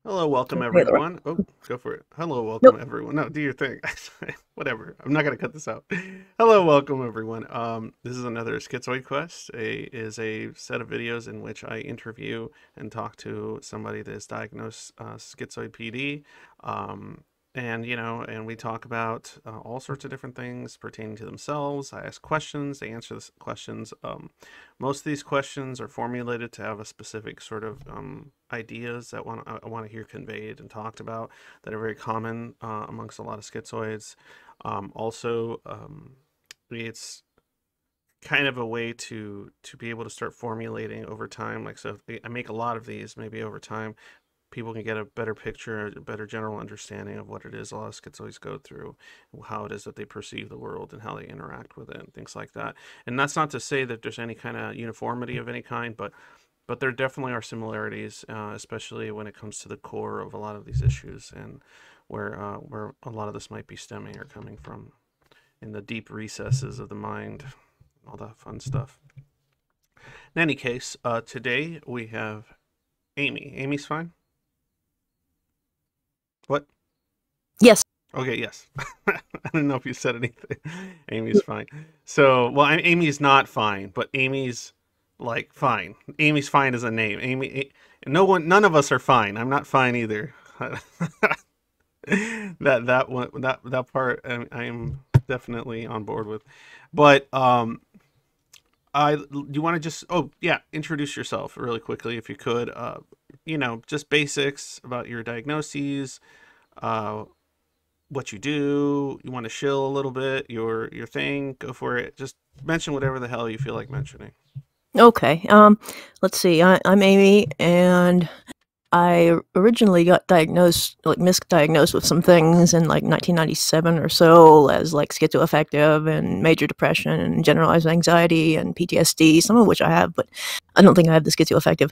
Hello, welcome Okay, the everyone. Oh, go for it. Hello, welcome Nope. everyone. No, do your thing. Whatever. I'm not gonna cut this out. Hello, welcome everyone. This is another Schizoid Quest. Is a set of videos in which I interview and talk to somebody that is diagnosed schizoid PD. Um, and we talk about all sorts of different things pertaining to themselves. I ask questions, they answer the questions. Most of these questions are formulated to have a specific sort of ideas that I want to hear conveyed and talked about that are very common amongst a lot of schizoids. Also, it's kind of a way to be able to start formulating over time. Like, so if I make a lot of these, maybe over time people can get a better picture, a better general understanding of what it is a lot of schizoids go through, how it is that they perceive the world and how they interact with it and things like that. And that's not to say that there's any kind of uniformity of any kind, but there definitely are similarities, especially when it comes to the core of a lot of these issues and where a lot of this might be stemming or coming from in the deep recesses of the mind, all that fun stuff. In any case, today we have Amy. Amy's fine? What? Yes. Okay, yes. I don't know if you said anything. Amy's fine. So, well, Amy's not fine, but Amy's like fine. Amy's fine is a name. None of us are fine. I'm not fine either. That one, that part, I am definitely on board with. But you want to just, oh yeah, introduce yourself really quickly if you could. Just basics about your diagnoses. Uh, what you do. You want to shill a little bit, your thing, go for it. Just mention whatever the hell you feel like mentioning. Okay. Let's see. I'm Amy, and I originally got diagnosed, like misdiagnosed with some things in like 1997 or so as like schizoaffective and major depression and generalized anxiety and PTSD, some of which I have, but I don't think I have the schizoaffective.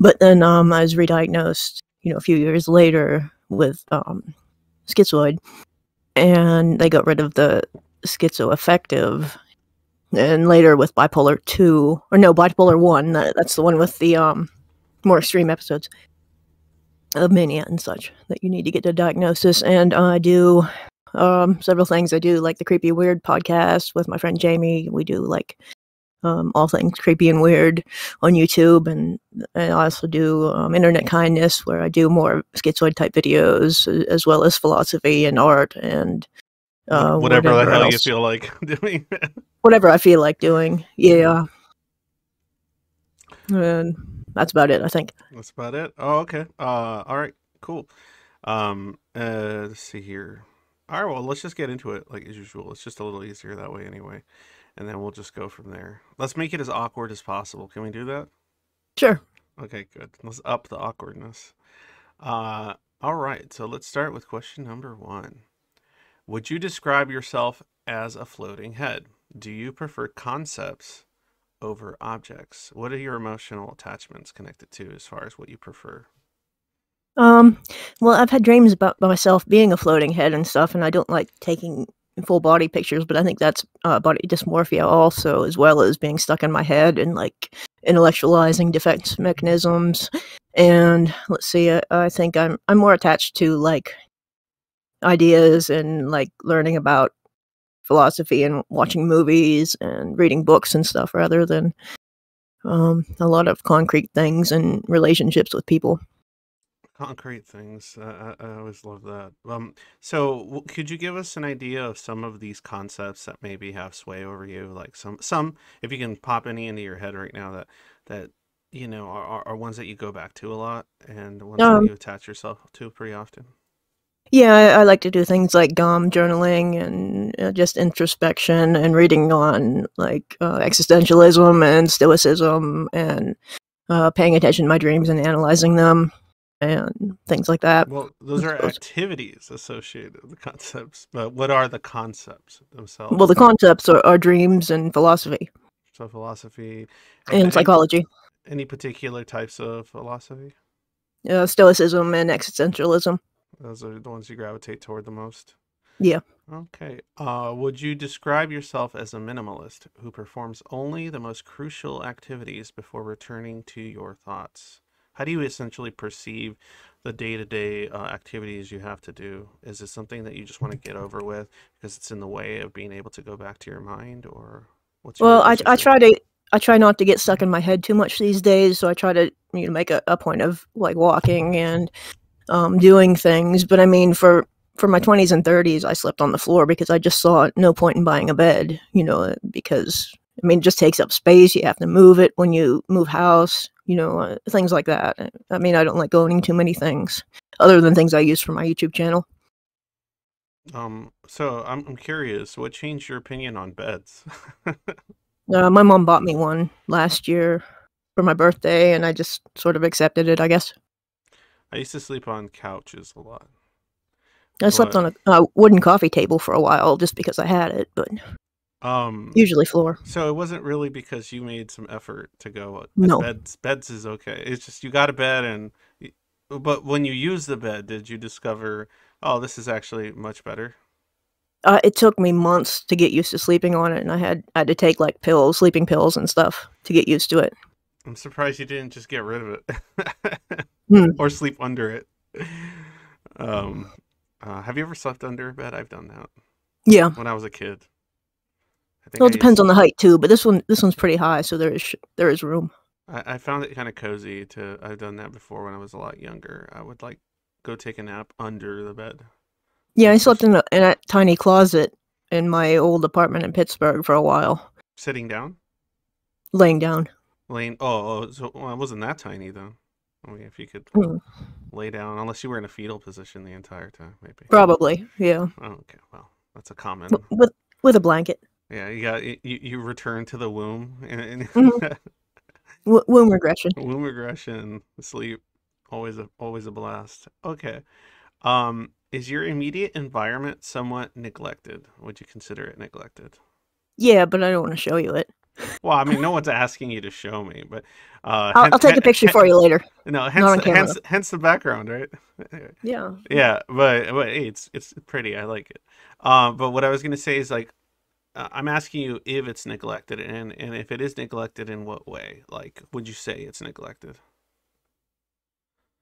But then I was re-diagnosed, a few years later with schizoid, and they got rid of the schizoaffective, and later with bipolar 2, or no, bipolar 1. That's the one with the more extreme episodes of mania and such that you need to get the diagnosis. And I do several things. I do like the Creepy Weird podcast with my friend Jamie. We do like all things creepy and weird on YouTube, and I also do Internet Kindness, where I do more schizoid type videos, as well as philosophy and art and Whatever the whatever hell you else. feel like doing. Whatever I feel like doing. Yeah. And that's about it, I think. That's about it. Oh, okay. All right, cool. Let's see here. All right, well, let's just get into it like as usual. It's just a little easier that way anyway, and then we'll just go from there. Let's make it as awkward as possible. Can we do that? Sure. Okay, good. Let's up the awkwardness. Uh, all right. So let's start with question number one. Would you describe yourself as a floating head? Do you prefer concepts over objects? What are your emotional attachments connected to as far as what you prefer? Um, well, I've had dreams about myself being a floating head and stuff, and I don't like taking full body pictures, but I think that's body dysmorphia also, as well as being stuck in my head and like intellectualizing defense mechanisms. And let's see, I think I'm more attached to like ideas and like learning about philosophy and watching movies and reading books and stuff rather than a lot of concrete things and relationships with people. Concrete things. I always love that. So could you give us an idea of some of these concepts that maybe have sway over you? Like some, if you can pop any into your head right now that are ones that you go back to a lot and ones that Um, you attach yourself to pretty often. yeah, I like to do things like journaling and just introspection and reading on like existentialism and stoicism and paying attention to my dreams and analyzing them and things like that, Well, I those are suppose. activities associated with the concepts, but what are the concepts Well, themselves? the concepts are dreams and philosophy So philosophy, and any, psychology, any particular types of philosophy? stoicism and existentialism. Those are the ones you gravitate toward the most. Yeah. Okay. Would you describe yourself as a minimalist who performs only the most crucial activities before returning to your thoughts? how do you essentially perceive the day-to-day activities you have to do? Is it something that you just want to get over with because it's in the way of being able to go back to your mind, or what's your Well, I relationship? try not to get stuck in my head too much these days, so I try to make a point of like walking and doing things. But I mean, for my 20s and 30s, I slept on the floor because I just saw no point in buying a bed. Because I mean, it just takes up space. You have to move it when you move house. Things like that. I mean, I don't like owning too many things, other than things I use for my YouTube channel. So I'm curious, what changed your opinion on beds? My mom bought me one last year for my birthday, and I just sort of accepted it, I guess. I used to sleep on couches a lot, I slept but on a wooden coffee table for a while just because I had it, but um, usually floor. so it wasn't really because you made some effort to go. No. Beds is okay. It's just you got a bed, but when you use the bed, did you discover, oh, this is actually much better? It took me months to get used to sleeping on it, and I had to take like pills, sleeping pills and stuff to get used to it. I'm surprised you didn't just get rid of it Hmm. or sleep under it. Um, have you ever slept under a bed? I've done that Yeah. when I was a kid. I think Well, I it used depends on the height too, but this one's pretty high, so there is room. I found it kind of cozy to. I've done that before when I was a lot younger. I would like go take a nap under the bed, Yeah, I slept especially in a tiny closet in my old apartment in Pittsburgh for a while, sitting down, laying down. laying. Oh, so well, it wasn't that tiny though. I mean, if you could Mm, lay down, unless you were in a fetal position the entire time, maybe. probably, yeah. Oh, okay, well, that's a common. With a blanket. Yeah, you return to the womb and Hmm. Womb regression. womb regression, sleep, always a blast. Okay. Is your immediate environment somewhat neglected? Would you consider it neglected? Yeah, but I don't want to show you it. Well, I mean, no one's asking you to show me, but I'll take a picture for you later. no, Not on camera. hence the background, right? Yeah. Yeah, but hey, it's pretty. I like it. But what I was gonna say is like I'm asking you if it's neglected, and if it is neglected, in what way? Like, would you say it's neglected?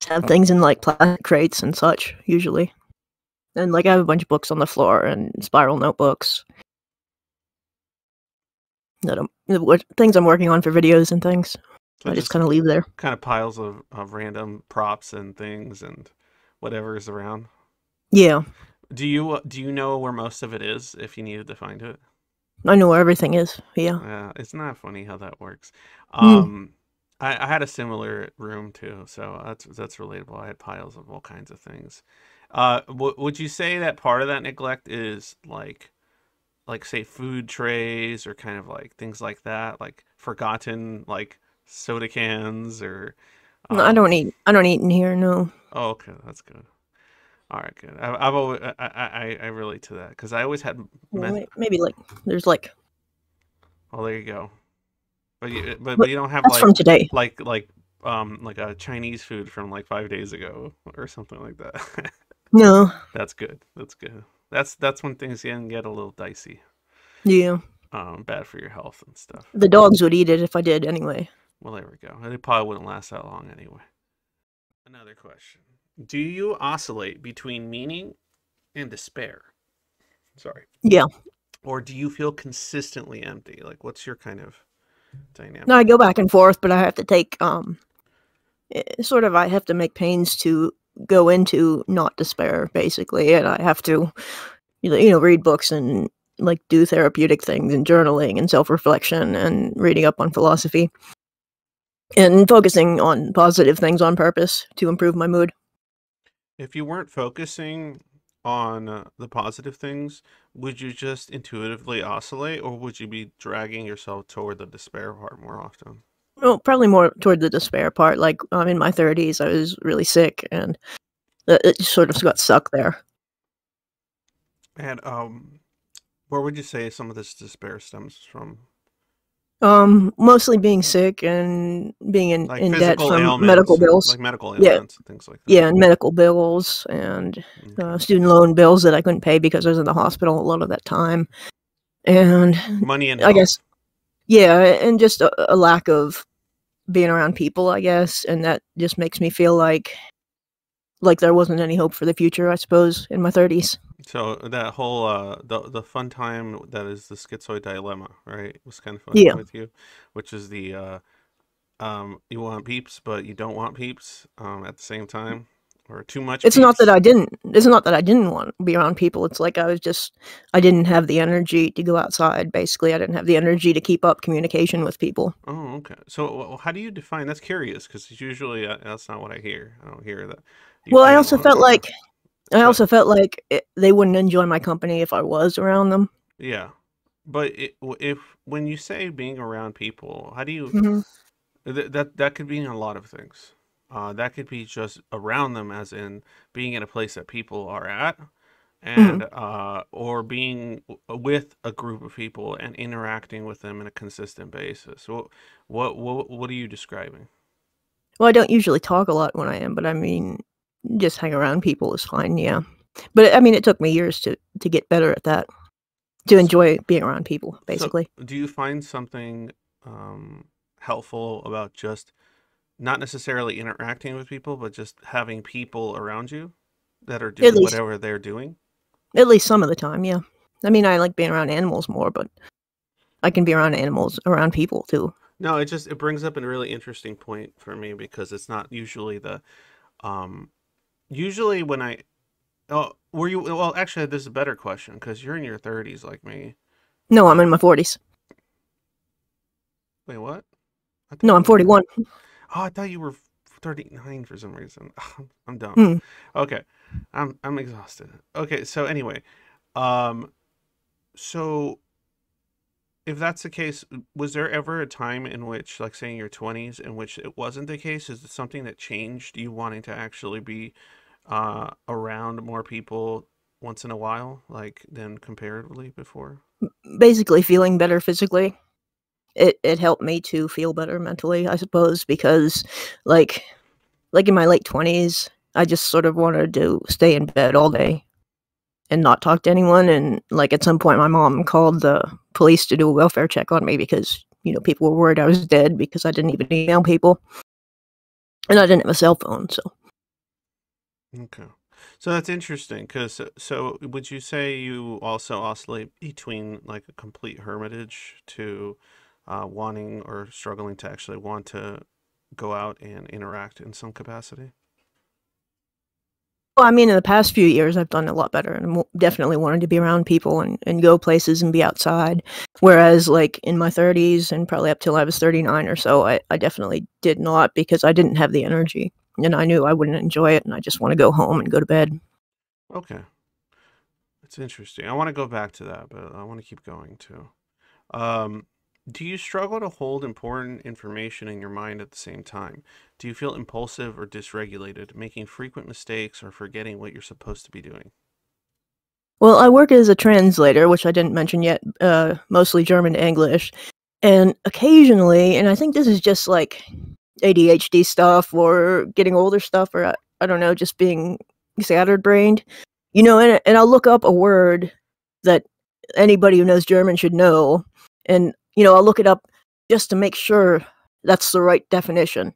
Have things in like plastic crates and such, usually. And like I have a bunch of books on the floor and spiral notebooks that things I'm working on for videos and things. So I just just kind of leave there. kind of piles of random props and things and whatever is around. Yeah, Do you know where most of it is if you needed to find it? I know where everything is. Yeah. Yeah, it's not funny how that works. Mm. I had a similar room too, so that's relatable. I had piles of all kinds of things. Would you say that part of that neglect is like say food trays or kind of like things like that, like forgotten like soda cans or No, um I don't eat in here. No. oh, okay, that's good. All right, good. I've always I relate to that because I always had Well, maybe like there's like, well, there you go. But but you don't have that's from today. like a Chinese food from like 5 days ago or something like that. No. That's good. That's good. That's when things can get a little dicey. Yeah. Bad for your health and stuff. The dogs would eat it if I did anyway. Well, there we go. And it probably wouldn't last that long anyway. Another question. Do you oscillate between meaning and despair? Sorry. Yeah. Or do you feel consistently empty? Like, what's your kind of No, I dynamic? go back and forth, but I have to take sort of I have to make pains to go into not despair basically, and I have to read books and like do therapeutic things and journaling and self-reflection and reading up on philosophy and focusing on positive things on purpose to improve my mood. If you weren't focusing on the positive things, would you just intuitively oscillate, or would you be dragging yourself toward the despair part more often? Well, probably more toward the despair part. Like in my 30s, I was really sick, and it just sort of got stuck there. And where would you say some of this despair stems from? Mostly being sick and being Like in debt physical from medical ailments, bills. like medical Yeah, ailments and things like that. yeah, and medical bills and Okay. student loan bills that I couldn't pay because I was in the hospital a lot of that time. And Money and I guess, health. yeah, and just a lack of being around people, I guess, and that just makes me feel like there wasn't any hope for the future, I suppose, in my 30s. So that whole the fun time that is the schizoid dilemma, right? Was kind of fucking Yeah. with you, which is the you want peeps but you don't want peeps at the same time, or too much It's not that peeps. I didn't it's not that I didn't want to be around people, it's like I didn't have the energy to go outside, basically. I didn't have the energy to keep up communication with people. Oh, okay. So how do you define? That's curious because usually that's not what I hear. I don't hear that Well, you don't want to be around. I But also felt like they wouldn't enjoy my company if I was around them. yeah, but if when you say being around people, how do you Mhm. that could mean a lot of things. That could be just around them, as in being in a place that people are at, Mhm. and or being with a group of people and interacting with them in a consistent basis. What are you describing? Well, I don't usually talk a lot when I am, but I mean, just hang around people is fine, yeah. But I mean, it took me years to get better at that, to So, enjoy being around people, so basically. do you find something um, helpful about just not necessarily interacting with people, but just having people around you that are At doing least whatever they're doing? at least some of the time, yeah. I mean, I like being around animals more, but I can be around animals around people too. No, it brings up a really interesting point for me because it's not usually the um usually when I oh were you well actually this is a better question because you're in your 30s like me. No, I'm Uh in my 40s. wait, what? I thought No, you I'm were 41. Oh, I thought you were 39 for some reason. I'm dumb. Mm. Okay. I'm exhausted. Okay, so anyway, um so if that's the case, was there ever a time in which, like, say in your 20s, in which it wasn't the case? Is it something that changed you wanting to actually be around more people once in a while, like, than comparatively before? Basically, feeling better physically. It helped me to feel better mentally, I suppose, because like like in my late 20s, I just sort of wanted to stay in bed all day and not talk to anyone. And like at some point, my mom called the police to do a welfare check on me because people were worried I was dead because I didn't even email people and I didn't have a cell phone. So Okay. So that's interesting because so would you say you also oscillate between like a complete hermitage to wanting or struggling to actually want to go out and interact in some capacity? well, I mean, in the past few years, I've done a lot better, and definitely wanted to be around people and go places and be outside. Whereas, like in my 30s and probably up till I was 39 or so, I definitely did not because I didn't have the energy, and I knew I wouldn't enjoy it, and I just want to go home and go to bed. Okay. That's interesting. I want to go back to that, but I want to keep going too. Um, do you struggle to hold important information in your mind at the same time? Do you feel impulsive or dysregulated, making frequent mistakes or forgetting what you're supposed to be doing? Well, I work as a translator, which I didn't mention yet, mostly German to English, and occasionally, and I think this is just like ADHD stuff or getting older stuff, or I don't know, just being scattered brained. And I'll look up a word that anybody who knows German should know, and I'll look it up just to make sure that's the right definition.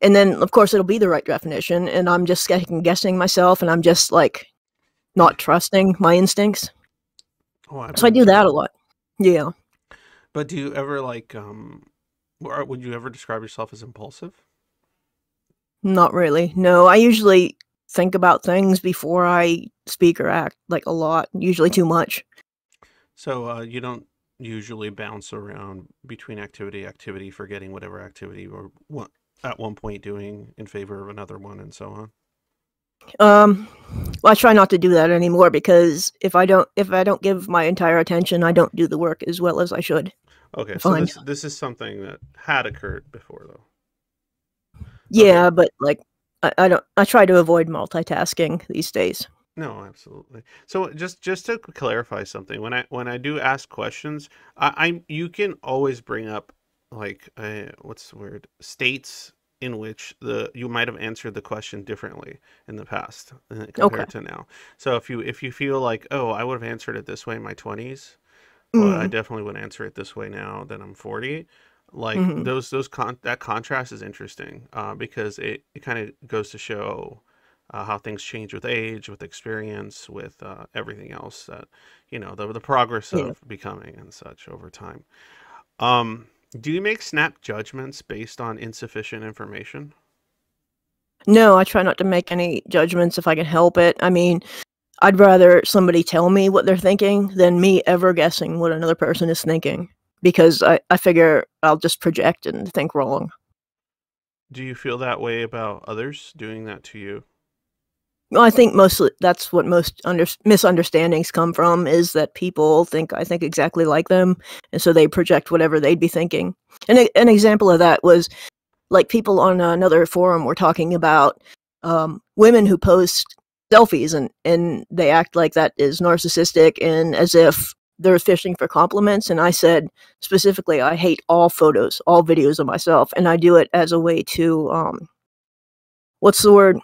And then, of course, it'll be the right definition, and I'm just second guessing myself, and I'm just like not trusting my instincts. Oh, I've So I been do there. that a lot. Yeah, But do you ever like or would you ever describe yourself as impulsive? not really. No, I usually think about things before I speak or act, like a lot, usually too much. So you don't usually bounce around between activity, forgetting whatever activity or what at one point doing in favor of another one and so on. Um, well, I try not to do that anymore because if I don't give my entire attention, I don't do the work as well as I should. Okay, I so find. this is something that had occurred before though. Okay. Yeah, but like I don't. I try to avoid multitasking these days. No, absolutely. So just to clarify something, when I do ask questions, I you can always bring up like what's the word states in which the you might have answered the question differently in the past Okay. compared to now. So if you feel like, oh, I would have answered it this way in my 20s, but I Mm. definitely would answer it this way now that I'm 40. Like Hmm. that contrast is interesting, because it kind of goes to show how things change with age, with experience, with everything else that, the progress Yeah. of becoming and such over time. Um, do you make snap judgments based on insufficient information? No, I try not to make any judgments if I can help it. I mean, I'd rather somebody tell me what they're thinking than me ever guessing what another person is thinking, because I figure I'll just project and think wrong. Do you feel that way about others doing that to you? Well, I think mostly that's what most misunderstandings come from, is that people think I think exactly like them, and so they project whatever they'd be thinking. And an example of that was, like, people on another forum were talking about women who post selfies, and they act like that is narcissistic and as if they're fishing for compliments. And I said specifically, I hate all photos, all videos of myself, and I do it as a way to what's the word?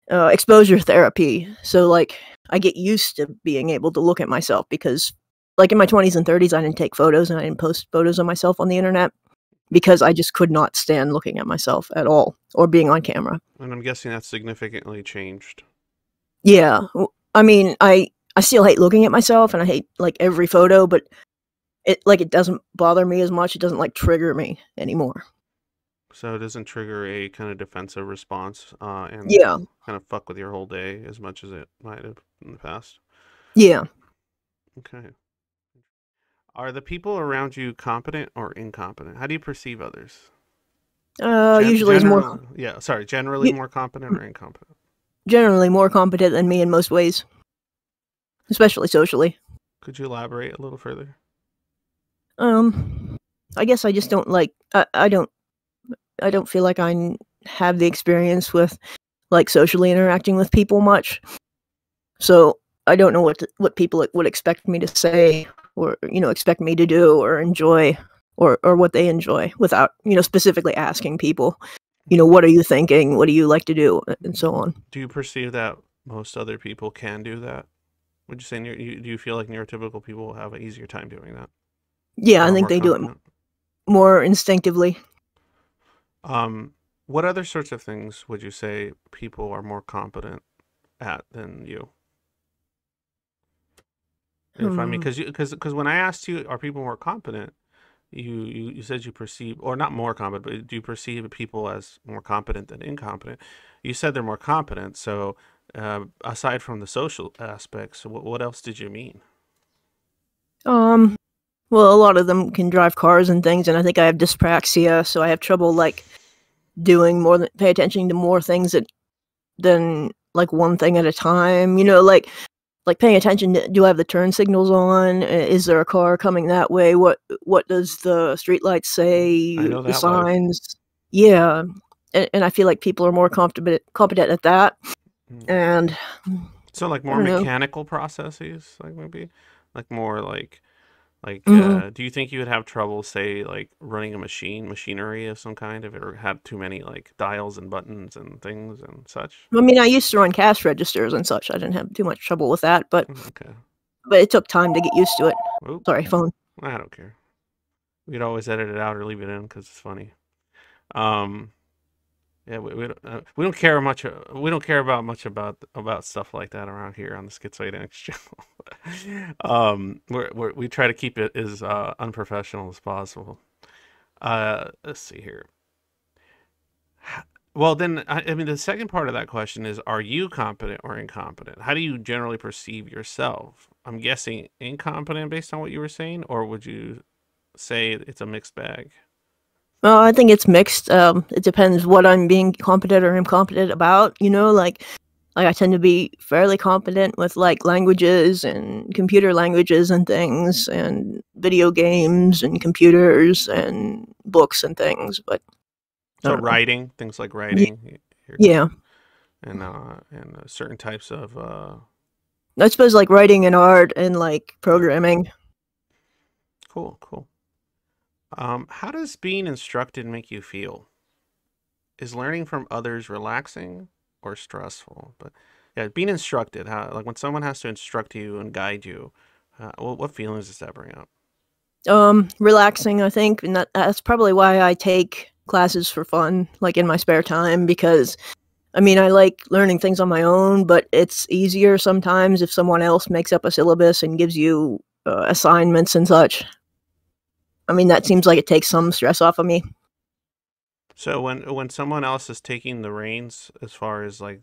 Exposure therapy. So, like, I get used to being able to look at myself because, like, in my 20s and 30s, I didn't take photos and I didn't post photos of myself on the internet because I just could not stand looking at myself at all or being on camera. And I'm guessing that's significantly changed. Yeah, I mean, I still hate looking at myself and I hate, like, every photo, but it doesn't bother me as much. It doesn't, like, trigger me anymore. So it doesn't trigger a kind of defensive response, and Yeah, kind of fuck with your whole day as much as it might have in the past. yeah. Okay. Are the people around you competent or incompetent? How do you perceive others? Usually is more Generally, yeah, sorry, generally u more competent or incompetent? generally more competent than me in most ways, especially socially. Could you elaborate a little further? Um, I guess I just don't like I don't feel like have the experience with, like, socially interacting with people much. So, I don't know what people, like, would expect me to say or, expect me to do or enjoy or what they enjoy without, specifically asking people, "What are you thinking? What do you like to do?" And so on. Do you perceive that most other people can do that? Would you say do you feel like neurotypical people have an easier time doing that Yeah, or I are think more they do it competent? more instinctively. Um, what other sorts of things would you say people are more competent at than you? If I mean, Hmm. because when I asked you, are people more competent? You said you perceive, or not more competent, but do you perceive people as more competent than incompetent? You said they're more competent. So, aside from the social aspects, what else did you mean? Um, well, a lot of them can drive cars and things, and I think I have dyspraxia, so I have trouble, like, doing more than pay attention to more things than, like, one thing at a time, like paying attention to, do I have the turn signals on? Is there a car coming that way? What does the street light I say? know The that life. signs? Yeah, and I feel like people are more competent at that, Mm. and So, like I more don't know. mechanical processes, like maybe, like more like, Mhm. do you think you would have trouble, say, like running a machinery of some kind if it had too many like dials and buttons and things and such? I mean, I used to run cash registers and such. I didn't have too much trouble with that, but Okay. it took time to get used to it. Oop, Sorry, phone. I don't care. We'd always edit it out or leave it in because it's funny. Um, yeah, we don't care much. We don't care about much about stuff like that around here on the Schizoid Amy channel. We try to keep it as unprofessional as possible. Let's see here. Well, then, I mean, the second part of that question is, are you competent or incompetent? How do you generally perceive yourself? I'm guessing incompetent based on what you were saying, or would you say it's a mixed bag? Well, I think it's mixed. It depends what I'm being competent or incompetent about. Like, I tend to be fairly competent with, like, languages and computer languages and things, and video games and computers and books and things. But I So don't know. writing, things like Ye- writing, you're Yeah, and certain types of I suppose, like, writing and art and, like, programming. cool, cool. How does being instructed make you feel? Is learning from others relaxing or stressful? But yeah, being instructed, how, like when someone has to instruct you and guide you, what feelings does that bring up? Relaxing, I think, and that's probably why I take classes for fun, like in my spare time, because I mean, I like learning things on my own, but it's easier sometimes if someone else makes up a syllabus and gives you assignments and such. I mean, that seems like it takes some stress off of me. So when someone else is taking the reins as far as like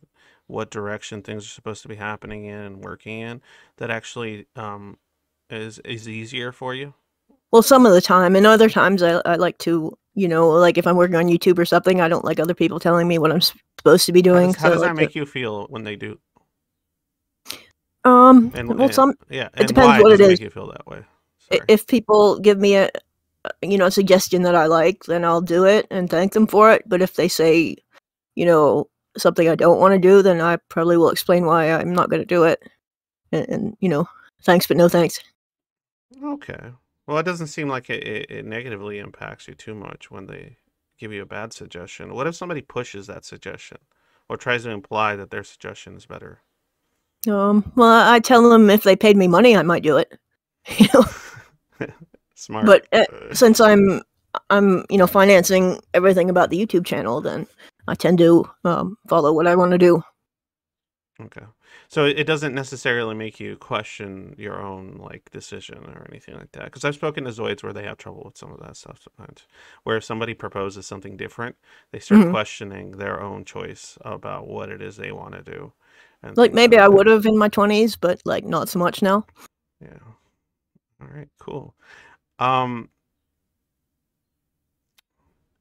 what direction things are supposed to be happening in and working in, that actually is easier for you. Well, some of the time, and other times I like to, like if I'm working on YouTube or something, I don't like other people telling me what I'm supposed to be doing, How so I does that like to. make you feel when they do? Well, Yeah, it and depends why what does it it is. make you feel that way? Sorry. If people give me a suggestion that I like, then I'll do it and thank them for it. But if they say, you know, something I don't want to do, then I probably will explain why I'm not going to do it. And thanks, but no thanks. Okay. Well, it doesn't seem like it negatively impacts you too much when they give you a bad suggestion. What if somebody pushes that suggestion or tries to imply that their suggestion is better? Well, I tell them if they paid me money, I might do it. You know, Smart. but since I'm financing everything about the YouTube channel, then I tend to follow what I want to do. Okay. So it doesn't necessarily make you question your own like decision or anything like that. Because I've spoken to Zoids where they have trouble with some of that stuff sometimes. Where if somebody proposes something different, they start Hmm. questioning their own choice about what it is they want to do and Like things maybe like I would that. have in my 20s, but like not so much now. Yeah. All right, cool. Um,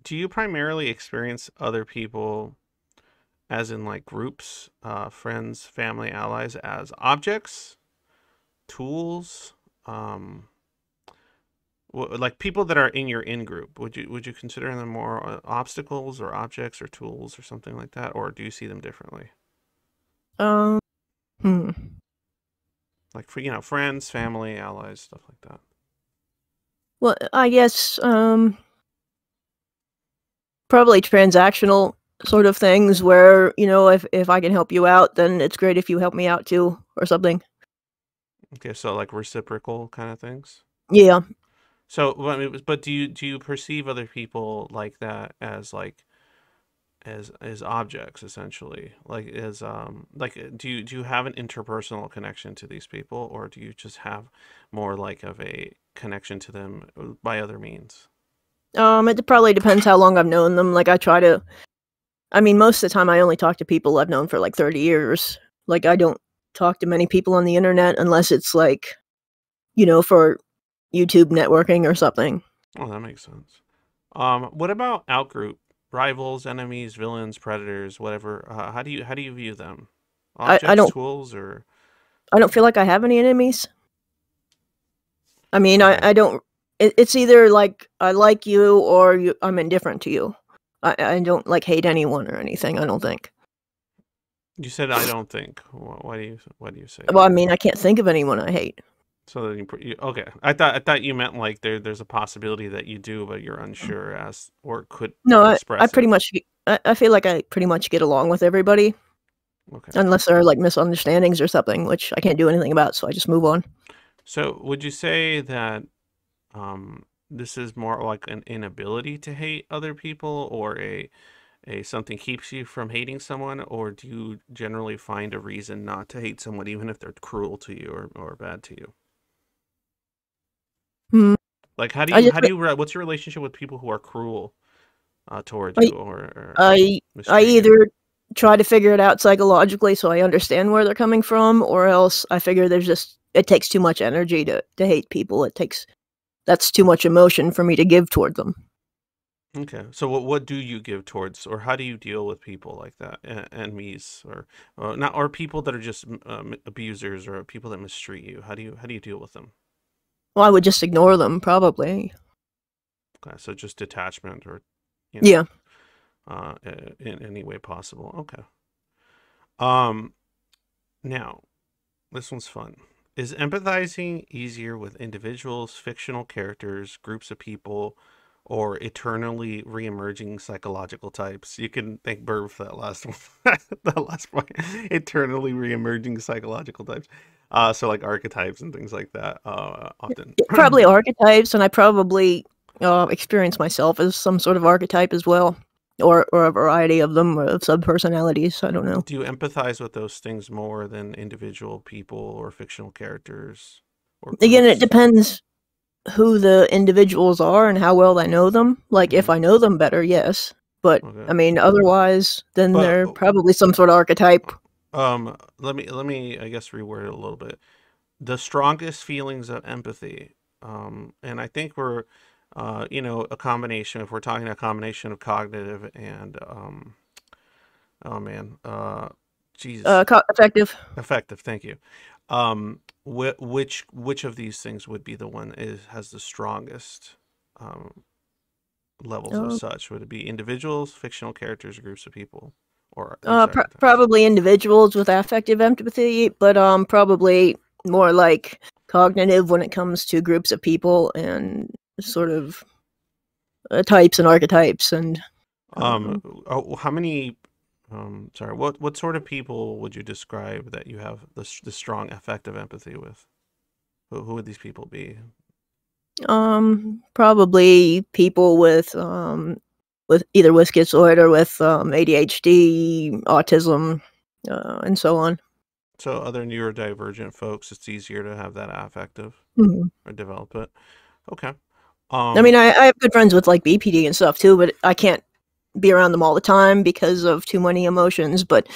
do you primarily experience other people as in like groups, friends, family, allies as objects, tools, um, like people that are in your in group? Would you consider them more obstacles or objects or tools or something like that, or do you see them differently? Um, hmm. Like for friends, family, allies, stuff like that. Well, I guess probably transactional sort of things where if I can help you out, then it's great if you help me out too, or something. Okay, so like reciprocal kind of things. Yeah. So, but do you perceive other people like that as like as objects essentially, like as like do you have an interpersonal connection to these people, or do you just have more like of a connection to them by other means? It probably depends how long I've known them. Like I mean, most of the time I only talk to people I've known for like 30 years. Like I don't talk to many people on the internet unless it's like, for YouTube networking or something. Oh, that makes sense. What about outgroup, rivals, enemies, villains, predators, whatever? How do you view them? I Objects, don't tools, or I don't feel like I have any enemies. I mean, I, okay? I don't. It's either like I like you or I'm indifferent to you. I don't like hate anyone or anything. I don't think. You said I don't think. Why do you say Well, that? I mean, I can't think of anyone I hate. So then okay. I thought you meant like there's a possibility that you do, but you're unsure as or could No, I express pretty it. much. I feel like I pretty much get along with everybody, Okay. unless there are like misunderstandings or something, which I can't do anything about. So I just move on. So would you say that this is more like an inability to hate other people, or a something keeps you from hating someone, or do you generally find a reason not to hate someone even if they're cruel to you or bad to you? Hmm. Like how do I you just. how do you what's your relationship with people who are cruel towards I you or I mistreat you? either try to figure it out psychologically so I understand where they're coming from, or else I figure there's just it takes too much energy to hate people. That's too much emotion for me to give toward them. Okay. So what do you give towards, or how do you deal with people like that, enemies, or not, or people that are just abusers or people that mistreat you? How do you deal with them? Well, I would just ignore them probably. Okay. So just detachment, or you know, Yeah. in any way possible. Okay. Um. Now this one's fun. Is empathizing easier with individuals, fictional characters, groups of people, or eternally re-emerging psychological types? You can thank Burr for that last one. That last point. Eternally re-emerging psychological types. So like archetypes and things like that. Often. Probably archetypes, and I probably experience myself as some sort of archetype as well, or a variety of them, or of sub-personalities. I don't know. Do you empathize with those things more than individual people or fictional characters or Again, it groups? depends who the individuals are and how well I know them. Like, if Hmm. I know them better, yes. But, Okay. I mean, otherwise, then But they're probably some sort of archetype. let me I guess reword it a little bit. The strongest feelings of empathy, and I think we're a combination. If we're talking a combination of cognitive and oh man, Jesus, Effective. effective. Thank you. Which of these things would be the one is has the strongest um, levels of Uh, such? Would it be individuals, fictional characters, groups of people, or these archetypes? Probably individuals with affective empathy, but probably more like cognitive when it comes to groups of people and sort of types and archetypes and Um, um, how many? Sorry. What sort of people would you describe that you have the strong affective empathy with? Who would these people be? probably people with either with schizoid or with ADHD, autism, and so on. So other neurodivergent folks, it's easier to have that affective Mhm. or develop it. Okay. I mean, Um, I have good friends with like BPD and stuff too, but I can't be around them all the time because of too many emotions. But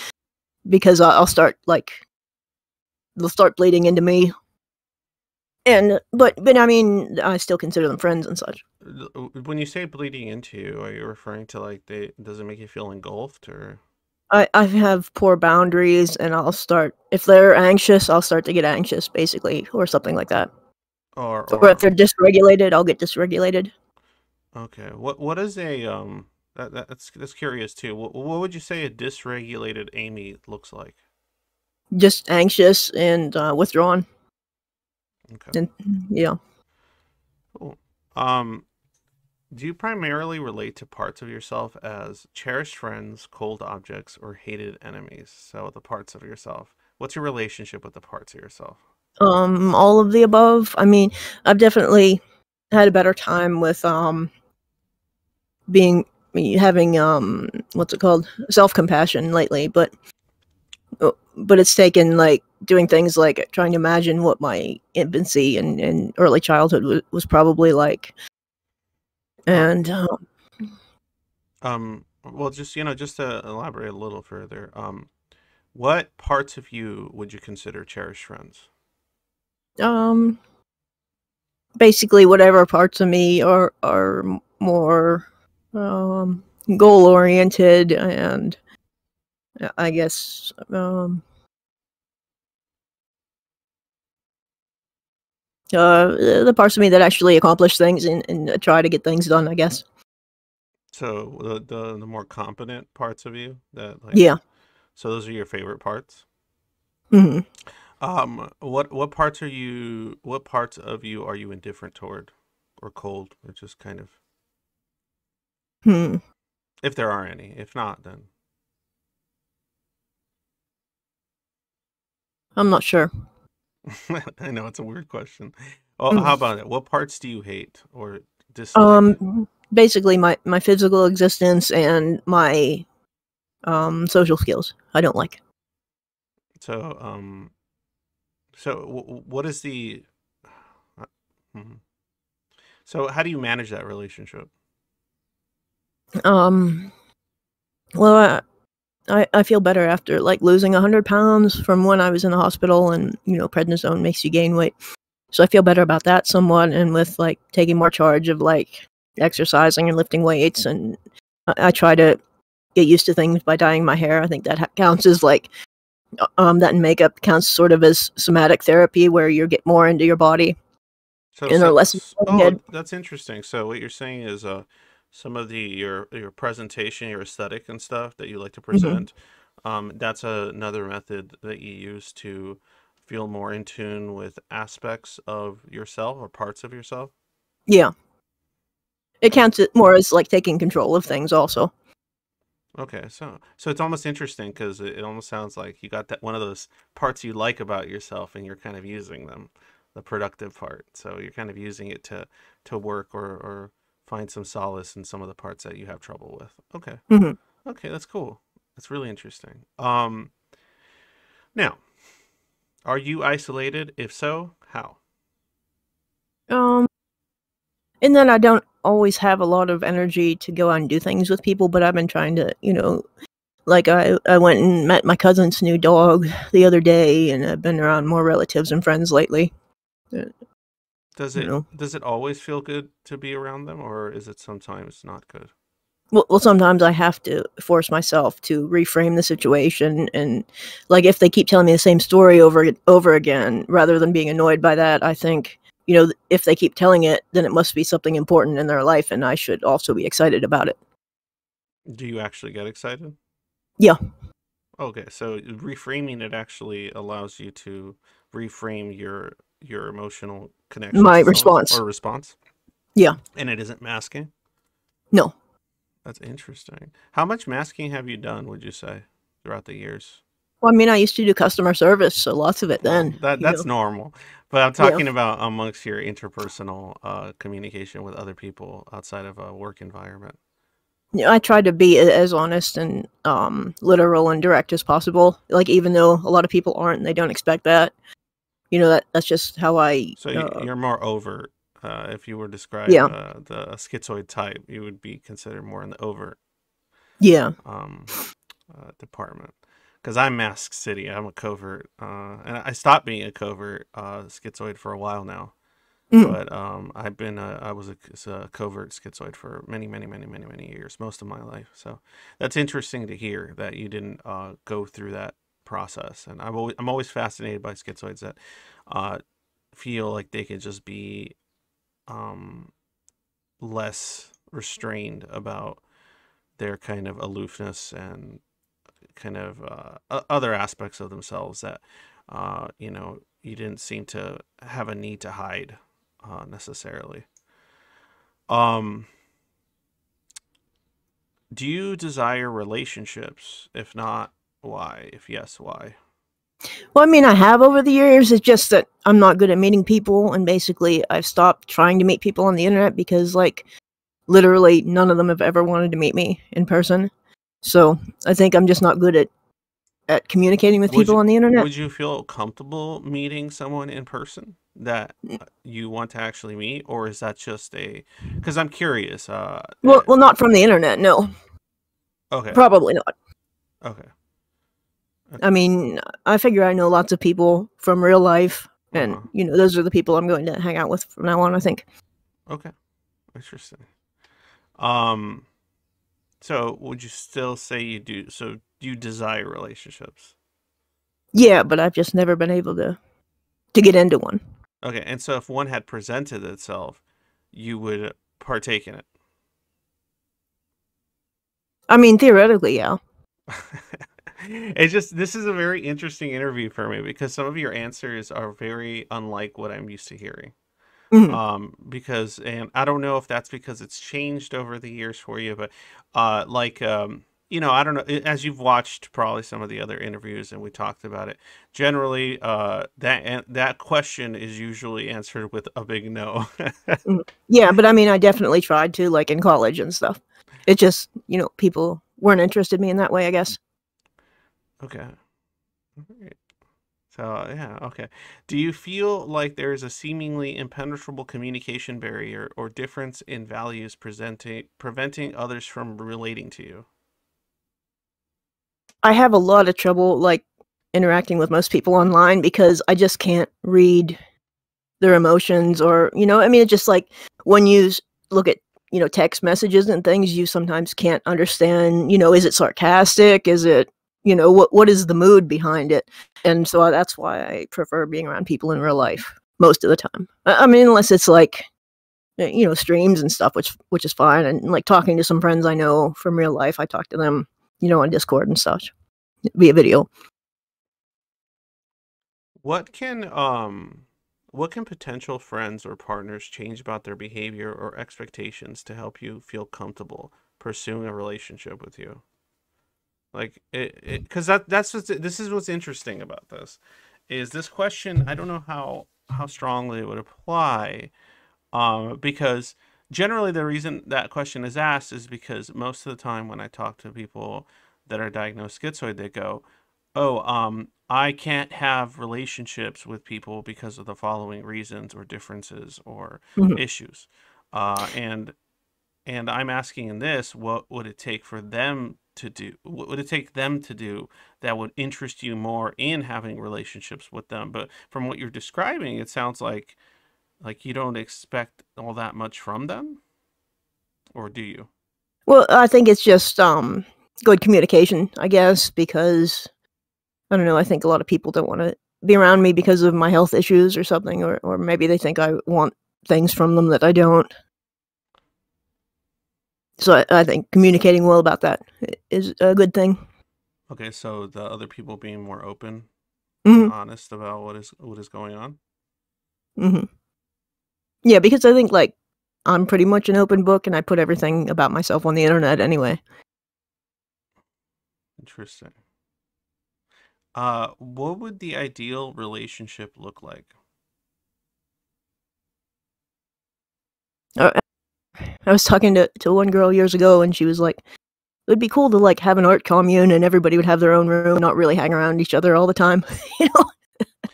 because I'll start like they'll start bleeding into me, and but I mean, I still consider them friends and such. when you say bleeding into you, are you referring to like they does it make you feel engulfed or I have poor boundaries, and I'll start if they're anxious, I'll start to get anxious, basically, or something like that. or Or if or they're dysregulated, I'll get dysregulated. okay. What is a that's curious too. What would you say a dysregulated Amy looks like? Just anxious and withdrawn, Okay. and yeah. Cool. Do you primarily relate to parts of yourself as cherished friends, cold objects, or hated enemies? So the parts of yourself. What's your relationship with the parts of yourself? All of the above. I mean, I've definitely had a better time with being having what's it called, self compassion lately, but it's taken like doing things like trying to imagine what my infancy and early childhood was probably like, Uh, and well, just to elaborate a little further, what parts of you would you consider cherished friends? um basically whatever parts of me are more goal oriented and I guess the parts of me that actually accomplish things and try to get things done, I guess. So the more competent parts of you that like, Yeah. so those are your favorite parts. Hmm. What parts are you? What parts of you are you indifferent toward, or cold, or just kind of, Hmm. if there are any? If not, then I'm not sure. I know it's a weird question. Well, how Mm. about it? What parts do you hate or dislike? Basically my physical existence and my social skills. I don't like. So, what is the? uh, mhm. So, how do you manage that relationship? Um. Well, I feel better after like losing 100 pounds from when I was in the hospital, and prednisone makes you gain weight. So I feel better about that somewhat, and with like taking more charge of like exercising and lifting weights, and I try to get used to things by dyeing my hair. I think that counts as like that and makeup counts sort of as somatic therapy, where you get more into your body and are less in your Oh, head. that's interesting. So, what you're saying is, some of the your presentation, your aesthetic and stuff that you like to Hmm. present, that's another method that you use to feel more in tune with aspects of yourself or parts of yourself. Yeah, it Okay. counts it more as like taking control of things also. Okay, so it's almost interesting because it almost sounds like you got that one of those parts you like about yourself, and you're kind of using them, the productive part. So you're kind of using it to work or find some solace in some of the parts that you have trouble with. Okay, Hmm. okay, that's cool. That's really interesting. Now, are you isolated? If so, how? Um, and then I don't always have a lot of energy to go out and do things with people, but I've been trying to, like I went and met my cousin's new dog the other day, and I've been around more relatives and friends lately. Uh, Does You it know, does it always feel good to be around them, or is it sometimes not good? well, sometimes I have to force myself to reframe the situation, and like if they keep telling me the same story over and over again, rather than being annoyed by that, I think if they keep telling it, then it must be something important in their life, and I should also be excited about it. Do you actually get excited? Yeah, Okay, so reframing it actually allows you to reframe your emotional connection my to someone response. or response, Yeah, and it isn't masking. no. That's interesting. How much masking have you done, would you say, throughout the years? Well, I mean, I used to do customer service, so lots of it Well, then. that's normal, but I'm Yeah. talking about amongst your interpersonal communication with other people outside of a work environment. Yeah, I try to be as honest and literal and direct as possible. Like even though a lot of people aren't and they don't expect that, that's just how I. So you're more overt. If you were to describe Yeah, the schizoid type, you would be considered more in the overt yeah. um, department. Because I'm Mask City, I'm a covert, and I stopped being a covert schizoid for a while now. Mm, But I was a covert schizoid for many, many, many, many, many years, most of my life. So that's interesting to hear that you didn't go through that process. And I'm always fascinated by schizoids that uh, feel like they could just be um, less restrained about their kind of aloofness and kind of other aspects of themselves that you didn't seem to have a need to hide necessarily. Um, do you desire relationships? If not, why? If yes, why? well, I mean, I have over the years. It's just that I'm not good at meeting people, and basically, I've stopped trying to meet people on the internet because, like, literally none of them have ever wanted to meet me in person. So I think I'm just not good at communicating with Would people you on the internet. would you feel comfortable meeting someone in person that you want to actually meet, or is that just a? Because I'm curious. Well, not from the internet. No, Okay, probably not. okay, I okay. mean, I figure I know lots of people from real life, Uh and huh. those are the people I'm going to hang out with from now on. I think. Okay, interesting. Um, so would you still say you do? So you desire relationships? Yeah, but I've just never been able to get into one. Okay, and so if one had presented itself, you would partake in it. I mean, theoretically, yeah. It's just this is a very interesting interview for me because some of your answers are very unlike what I'm used to hearing. Mhm. Because and I don't know if that's because it's changed over the years for you, but I don't know, as you've watched probably some of the other interviews and we talked about it. Generally, that question is usually answered with a big no. Mhm. Yeah, but I mean, I definitely tried to, like in college and stuff. It just, people weren't interested in me in that way, I guess. Okay. So, yeah, okay. Do you feel like there is a seemingly impenetrable communication barrier or difference in values preventing others from relating to you? I have a lot of trouble, like, interacting with most people online because I just can't read their emotions or, I mean, it's just like when you look at, text messages and things, you sometimes can't understand, is it sarcastic? Is it, what is the mood behind it? And so that's why I prefer being around people in real life most of the time. I mean, unless it's like, streams and stuff, which is fine. And like talking to some friends I know from real life, I talk to them, on Discord and such via video. What can um what can potential friends or partners change about their behavior or expectations to help you feel comfortable pursuing a relationship with you? Like because that's this is what's interesting about this is this question. I don't know how strongly it would apply, because generally the reason that question is asked is because most of the time when I talk to people that are diagnosed schizoid, they go, "Oh, I can't have relationships with people because of the following reasons or differences or Mhm. issues," and I'm asking in this, what would it take for them to do? What would it take them to do that would interest you more in having relationships with them? But from what you're describing, it sounds like you don't expect all that much from them, or do you? Well, I think it's just good communication, I guess, because I don't know. I think a lot of people don't want to be around me because of my health issues or something, or maybe they think I want things from them that I don't. So I think communicating well about that is a good thing. Okay, so the other people being more open and Hmm. honest about what is going on. Hmm. Yeah, because I think like I'm pretty much an open book, and I put everything about myself on the internet anyway. Interesting. What would the ideal relationship look like? I, I was talking to one girl years ago, and she was like, "It would be cool to like have an art commune, and everybody would have their own room, not really hang around each other all the time." you know,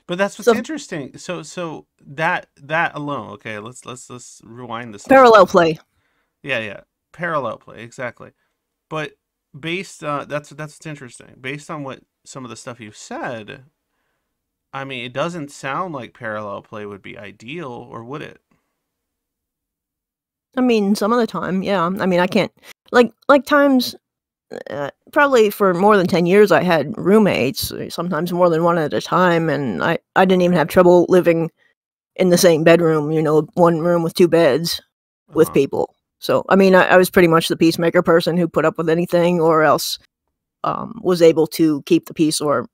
But that's what's so interesting. So that alone, okay, let's rewind this a little parallel bit. play. Yeah, yeah. Parallel play, exactly. But based that's what's interesting. Based on what some of the stuff you've said, I mean, it doesn't sound like parallel play would be ideal, or would it? I mean, some of the time, yeah. I mean, I can't like times. Probably for more than 10 years, I had roommates, sometimes more than one at a time, and I didn't even have trouble living in the same bedroom. One room with two beds with Uh-huh. people. So I mean, I was pretty much the peacemaker person who put up with anything, or else was able to keep the peace or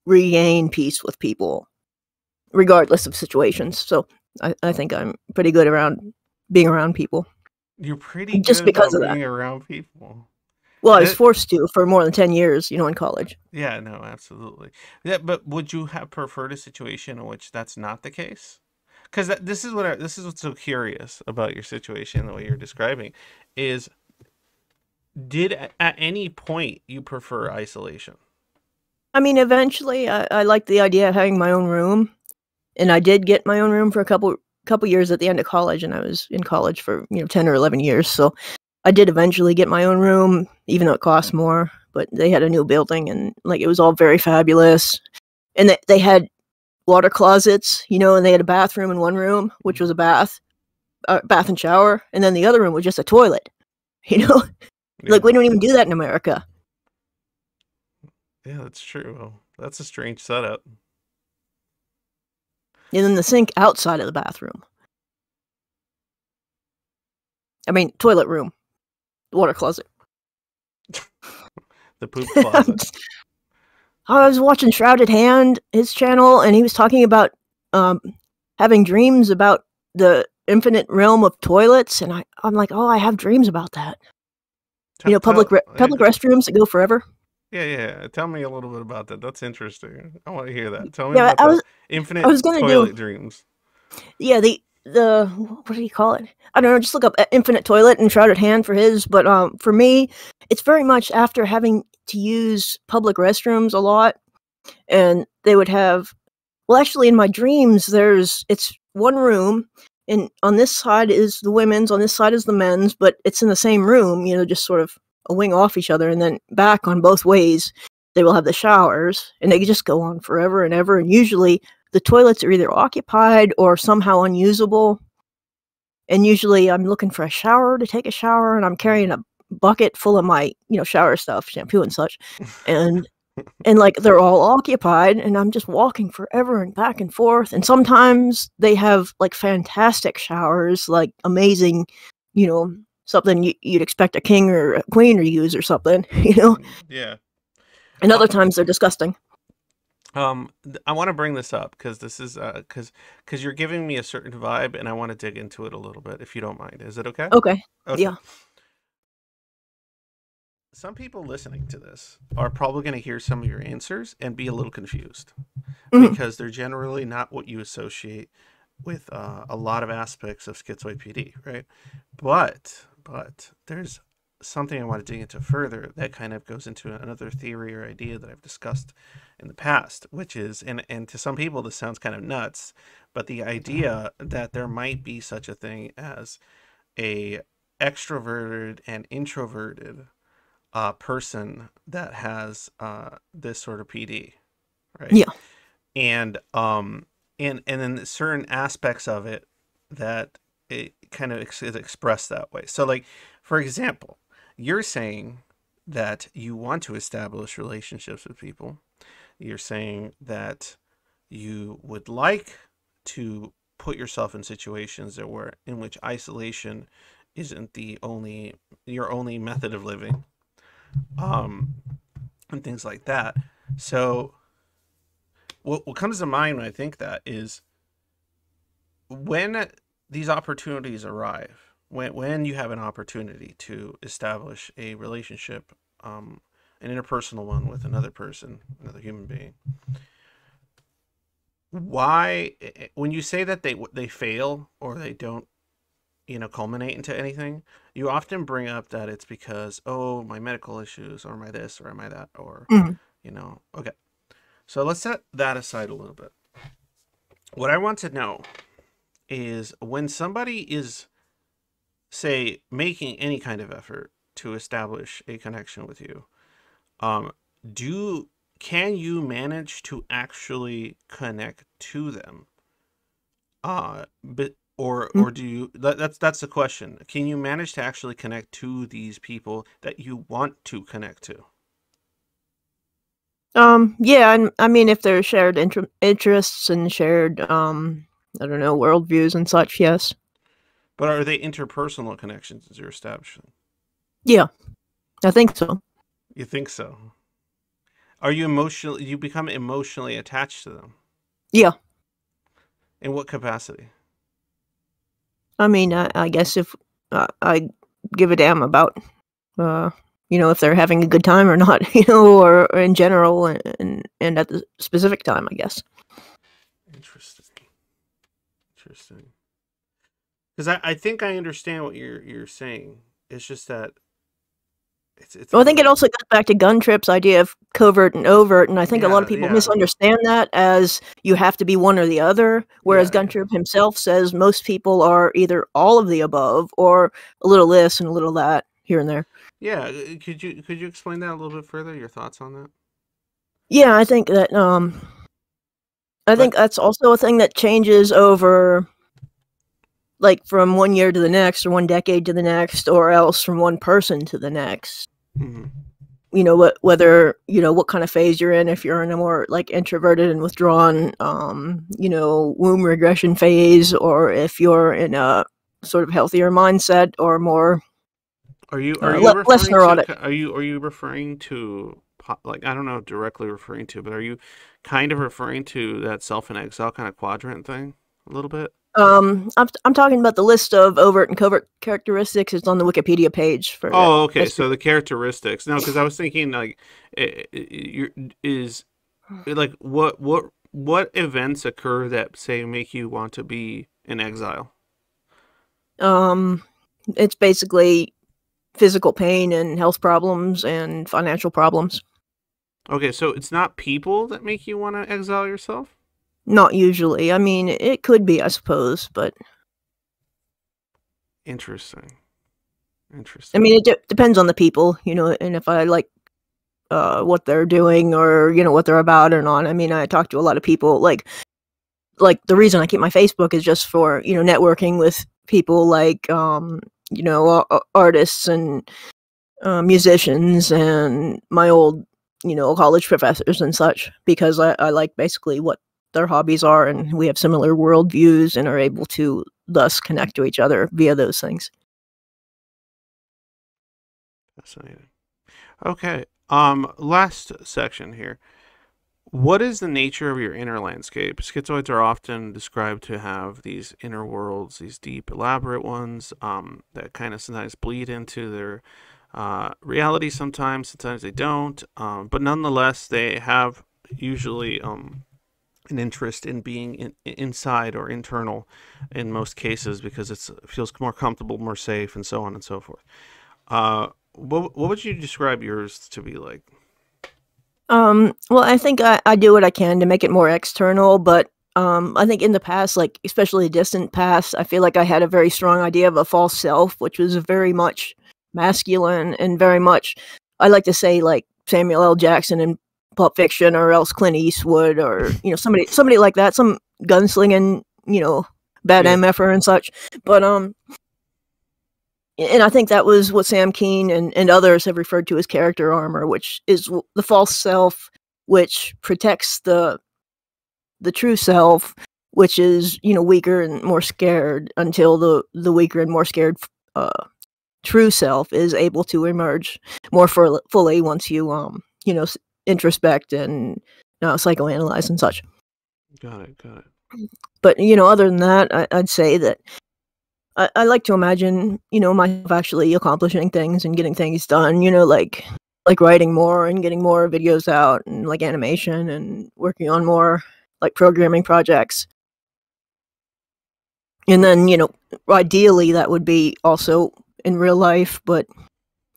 regain peace with people, regardless of situations. So I think I'm pretty good around being around people, You're pretty just good because about of that. being around people. Well, I was That forced to for more than 10 years, in college. yeah, no, absolutely. Yeah, but would you have preferred a situation in which that's not the case? Because this is what's so curious about your situation, the way you're describing, is did at any point you prefer isolation? I mean, eventually, I liked the idea of having my own room, and I did get my own room for a couple years at the end of college, and I was in college for 10 or 11 years. So I did eventually get my own room, even though it cost more. But they had a new building, and like it was all very fabulous, and they had water closets, and they had a bathroom in one room, which was a bath and shower, and then the other room was just a toilet. You know, like we Yeah, don't even do that in America. yeah, that's true. That's a strange setup. And then the sink outside of the bathroom. I mean, toilet room, water closet. The poop closet. I was watching Shrouded his channel, and he was talking about um, having dreams about the infinite realm of toilets, and I'm like, oh, I have dreams about that. Public restrooms that go forever. Yeah, yeah. Tell me a little bit about that. That's interesting. I want to hear that. Tell me Yeah, about the I infinite was gonna do toilet dreams. yeah the what do you call it? I don't know. Just look up Infinite Toilet and Shrouded Hand for his. But for me, it's very much after having to use public restrooms a lot, and they would have. Well, actually, in my dreams, it's one room, and on this side is the women's, on this side is the men's, but it's in the same room, just sort of a wing off each other, and then back on both ways, they will have the showers, and they just go on forever and ever. And usually, the toilets are either occupied or somehow unusable. And usually, I'm looking for a shower to take a shower, and I'm carrying a bucket full of my, shower stuff, shampoo and such, and like, they're all occupied, and I'm just walking forever and back and forth, and sometimes they have, like, fantastic showers, like, amazing, you know, something you'd expect a king or a queen to use or something, Yeah. and Uh, other times they're disgusting. I want to bring this up because this is because you're giving me a certain vibe, and I want to dig into it a little bit, if you don't mind. Is it okay? Okay. Okay. Yeah. some people listening to this are probably going to hear some of your answers and be a little confused Mhm. because they're generally not what you associate with a lot of aspects of schizoid PD, right? But there's something I want to dig into further that kind of goes into another theory or idea that I've discussed in the past, which is, and to some people this sounds kind of nuts, but the idea that there might be such a thing as a extroverted and introverted person that has this sort of PD, right? Yeah. And and then certain aspects of it that it kind of is expressed that way. So, like, for example, you're saying that you want to establish relationships with people. You're saying that you would like to put yourself in situations that were in which isolation isn't the only your only method of living, um, and things like that. So, what comes to mind when I think that is when these opportunities arrive, when you have an opportunity to establish a relationship, an interpersonal one with another person, another human being, why, when you say that they fail or they don't, culminate into anything, you often bring up that it's because, oh, my medical issues or my this or my that or, Mhm. okay. So let's set that aside a little bit. What I want to know is when somebody is, say, making any kind of effort to establish a connection with you, um, do can you manage to actually connect to them? But or do you that's the question. Can you manage to actually connect to these people that you want to connect to? Yeah, and I mean, if there's shared interests and shared, I don't know, worldviews and such, yes. But are they interpersonal connections you're establishing? Yeah, I think so. You think so? Are you emotionally you become emotionally attached to them? Yeah. In what capacity? I mean, I guess if I give a damn about, uh, if they're having a good time or not, or in general, and at the specific time, I guess. Interesting. Interesting. Because I think I understand what you're saying. It's just that it's Well, I think it really, also goes back to Gun Trip's idea of covert and overt, and I think a lot of yeah, people yeah, misunderstand that as you have to be one or the other, whereas yeah, Gun yeah. Trip himself says most people are either all of the above or a little this and a little that here and there. Yeah, could you explain that a little bit further? Your thoughts on that? Yeah, I But think that's also a thing that changes over, like, from one year to the next or one decade to the next, or else from one person to the next. mhm. Whether, what kind of phase you're in, if you're in a more, like, introverted and withdrawn, womb regression phase, or if you're in a sort of healthier mindset or more, Are you less referring to neurotic. are you referring to like, I don't know, directly referring to, but are you kind of referring to that self and exile kind of quadrant thing a little bit? I'm talking about the list of overt and covert characteristics. It's on the Wikipedia page for that. Oh, okay. That's So the characteristics. No, because I was thinking like, you is like what events occur that say make you want to be in exile? um, it's basically physical pain and health problems and financial problems. Okay, so it's not people that make you want to exile yourself? Not usually. I mean, it could be, I suppose, but Interesting. I Interesting. mean, it depends on the people, and if I like what they're doing or what they're about or not. I mean, I talk to a lot of people. Like the reason I keep my Facebook is just for networking with people like artists and musicians and my old college professors and such, because I like basically what their hobbies are, and we have similar worldviews and are able to thus connect to each other via those things. Fascinating. Okay. Last section here. What is the nature of your inner landscape? Schizoids are often described to have these inner worlds, these deep, elaborate ones, that kind of sometimes bleed into their reality sometimes they don't, but nonetheless, they have usually an interest in being inside or internal in most cases because it feels more comfortable, more safe, and so on and so forth. What would you describe yours to be like? Well, I think I do what I can to make it more external, but I think in the past, like especially distant past, I feel like I had a very strong idea of a false self, which was very much masculine and very much, I like to say, like Samuel L. Jackson in Pulp Fiction, or else Clint Eastwood, or somebody like that, some gunslinging, bad Yeah, MFer and such. But and I think that was what Sam Keen and others have referred to as character armor, which is the false self, which protects the true self, which is weaker and more scared, until the weaker and more scared uh, true self is able to emerge more fully once you introspect and psychoanalyze and such. got it, got it. But other than that, I'd say that I like to imagine, myself actually accomplishing things and getting things done, like writing more and getting more videos out, and like animation, and working on more like programming projects. And then, ideally that would be also in real life, but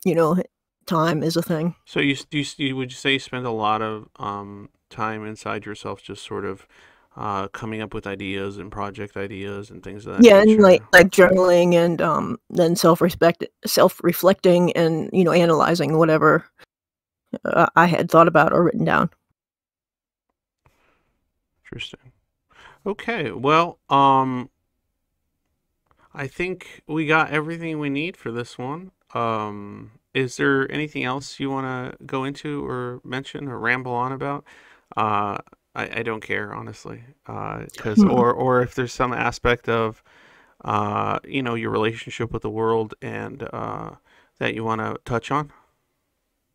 you know, time is a thing. So would you say you spend a lot of time inside yourself, just sort of coming up with ideas and project ideas and things of that Yeah, and like nature? like journaling, and then self reflecting, and analyzing whatever I had thought about or written down. Interesting. Okay, well, I think we got everything we need for this one. Is there anything else you want to go into or mention or ramble on about? Uh, I don't care honestly, because Hmm. or if there's some aspect of your relationship with the world and that you want to touch on.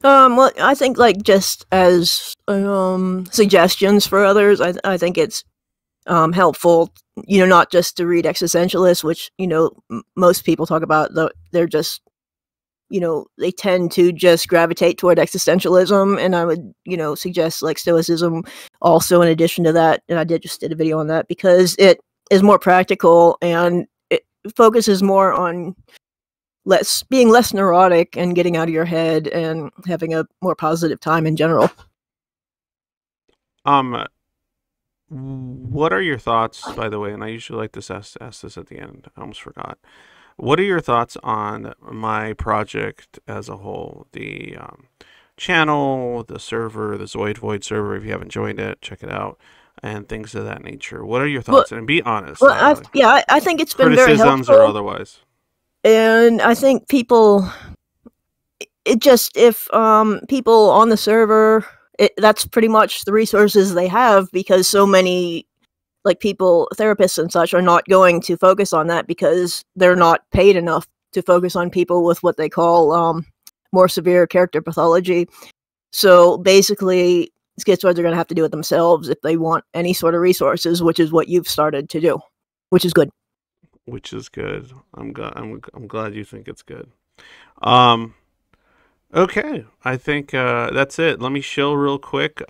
Well, I think like just as suggestions for others, I think it's helpful, not just to read existentialists, which most people talk about. They're just they tend to just gravitate toward existentialism, and I would suggest like stoicism also in addition to that. And I did a video on that because it is more practical, and it focuses more on being less neurotic and getting out of your head and having a more positive time in general. Um, what are your thoughts, by the way? And I usually like to ask this at the end. I almost forgot. What are your thoughts on my project as a whole? The channel, the server, the Zoid Void server. If you haven't joined it, check it out, and things of that nature. What are your Well, thoughts? And be honest, well, I think it's been very criticisms or helpful, otherwise. and I think people, it just, if people on the server, that's pretty much the resources they have, because so many like people, therapists and such, are not going to focus on that because they're not paid enough to focus on people with what they call more severe character pathology. So basically, schizoids are going to have to do it themselves if they want any sort of resources, which is what you've started to do, which is good. Which is good. I'm glad you think it's good. Um, okay, I think that's it. Let me shill real quick.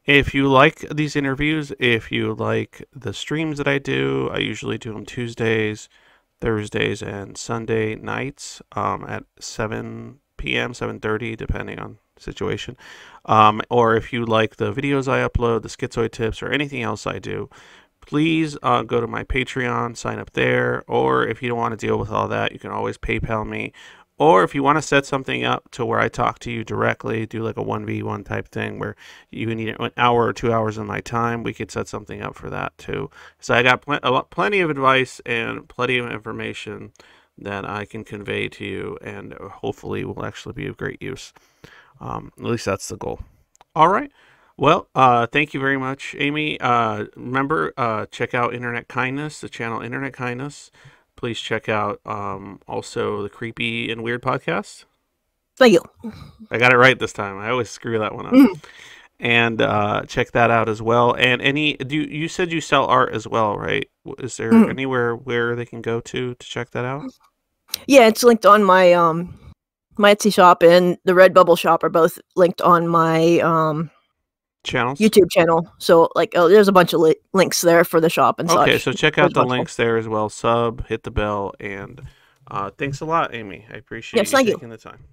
If you like these interviews, if you like the streams that I usually do them Tuesdays, Thursdays, and Sunday nights at 7 p.m., 7:30, depending on situation. Or if you like the videos I upload, the schizoid tips, or anything else I do, please go to my Patreon, sign up there. Or if you don't want to deal with all that, you can always PayPal me. Or if you want to set something up to where I talk to you directly, do like a 1v1 type thing where you need an hour or 2 hours of my time, we could set something up for that too. So I got plenty of advice and plenty of information that I can convey to you, and hopefully will actually be of great use. At least that's the goal. All right. Well, thank you very much, Amy. Remember, check out Internet Kindness, the channel Internet Kindness. Please check out also the Creepy and Weird podcast. Thank you. I got it right this time. I always screw that one up. Mhm. And check that out as well. And you said you sell art as well, right? Is there Mhm. anywhere where they can go to check that out? Yeah, it's linked on my My Etsy shop and the Redbubble shop are both linked on my channels? YouTube channel. So, like, there's a bunch of links there for the shop and such. Okay, so check out the links there as well. Sub, hit the bell, and thanks a lot, Amy. I appreciate you taking the time.